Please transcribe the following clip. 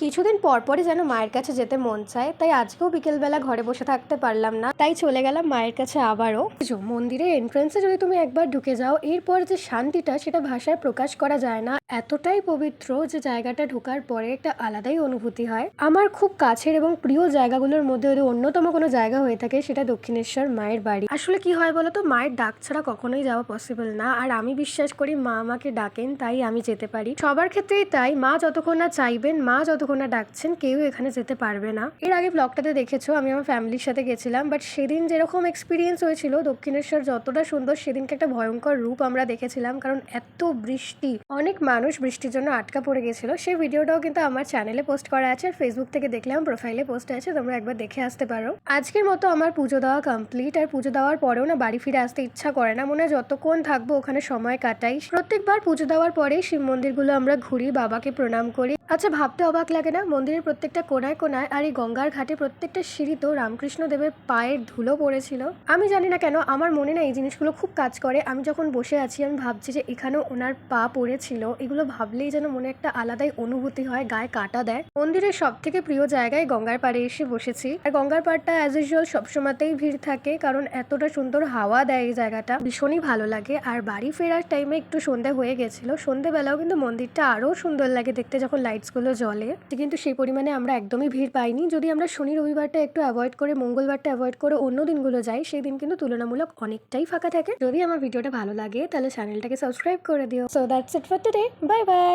কিছুদিন পরপরই যেন মায়ের কাছে যেতে মন চায়, তাই আজকেও বিকেলবেলা ঘরে বসে থাকতে পারলাম না, তাই চলে গেলাম মায়ের কাছে আবারও। মন্দিরের এন্ট্রান্সে যদি তুমি একবার ঢুকে যাও, এরপর যে শান্তিটা সেটা ভাষায় প্রকাশ করা যায় না। এতটাই পবিত্র যে জায়গাটা ঢোকার পরে একটা আলাদাই অনুভূতি হয়। আমার খুব কাছের এবং প্রিয় জায়গাগুলোর মধ্যে যদি অন্যতম কোনো জায়গা হয়ে থাকে, সেটা দক্ষিণেশ্বর মায়ের বাড়ি। আসলে কি হয় বলতো, মায়ের ডাক ছাড়া কখনোই যাওয়া পসিবল না। আর আমি বিশ্বাস করি মা আমাকে ডাকেন, তাই আমি যেতে পারি। সবার ক্ষেত্রেই তাই, মা যতক্ষণ না চাইবেন, মা যতক্ষণ না ডাকছেন, কেউ এখানে যেতে পারবে না। এর আগে ব্লগটাতে দেখেছো আমি আমার ফ্যামিলির সাথে গেছিলাম, বাট সেদিন যেরকম এক্সপিরিয়েন্স হয়েছিল, দক্ষিণেশ্বর যতটা সুন্দর, সেদিনকে একটা ভয়ঙ্কর রূপ আমরা দেখেছিলাম। কারণ এত বৃষ্টি, অনেক মানুষ বৃষ্টির জন্য আটকা পড়ে গেছিল। সেই ভিডিওটাও কিন্তু আমার চ্যানেলে পোস্ট করা আছে, আর ফেসবুক থেকে দেখলে আমার প্রোফাইলে পোস্ট আছে, তোমরা একবার দেখে আসতে পারো। আজকের মতো আমার পুজো দেওয়া কমপ্লিট। আর পুজো দেওয়ার পরেও না বাড়ি ফিরে আসতে ইচ্ছা করে না, মনে হয় যতক্ষণ থাকবো ওখানে সময় কাটাই। প্রত্যেকবার পুজো দেওয়ার পরেই শিব মন্দিরগুলো আমরা ঘুরি, বাবাকে প্রণাম করি। আচ্ছা, ভাবতে অবাক লাগে না, মন্দিরের প্রত্যেকটা কোনায় কোনায় আর এই গঙ্গার ঘাটে প্রত্যেকটা সিঁড়িতেও রামকৃষ্ণ দেবের পায়ের ধুলো পড়েছিল। আমি জানি না কেন আমার মনে না এই জিনিসগুলো খুব কাজ করে। আমি যখন বসে আছি আমি ভাবছি যে এখানেও ওনার পা পড়েছিল। এগুলো ভাবলেই যেন মনে একটা আলাদাই অনুভূতি হয়, গায়ে কাটা দেয়। মন্দিরের সব থেকে প্রিয় জায়গায় গঙ্গার পাড়ে এসে বসেছি। আর গঙ্গার পাড়টা অ্যাজ ইউজুয়াল সবসময়তেই ভিড় থাকে, কারণ এতটা সুন্দর হাওয়া দেয় এই জায়গাটা, ভীষণই ভালো লাগে। আর বাড়ি ফেরার টাইমে একটু সন্ধে হয়ে গেছিল, সন্ধেবেলাও কিন্তু মন্দিরটা আরো সুন্দর লাগে দেখতে যখন লাইটস গুলো জ্বলে। কিন্তু সেই পরিমাণে আমরা একদমই ভিড় পাইনি। যদি আমরা শনি রবিবারটা একটু অ্যাভয়েড করে, মঙ্গলবারটা অ্যাভয়েড করে অন্য দিনগুলো যাই, সেই দিন কিন্তু তুলনামূলক অনেকটাই ফাঁকা থাকে। যদি আমার ভিডিওটা ভালো লাগে তাহলে চ্যানেলটাকে সাবস্ক্রাইব করে দিও। So that's it for today, bye bye.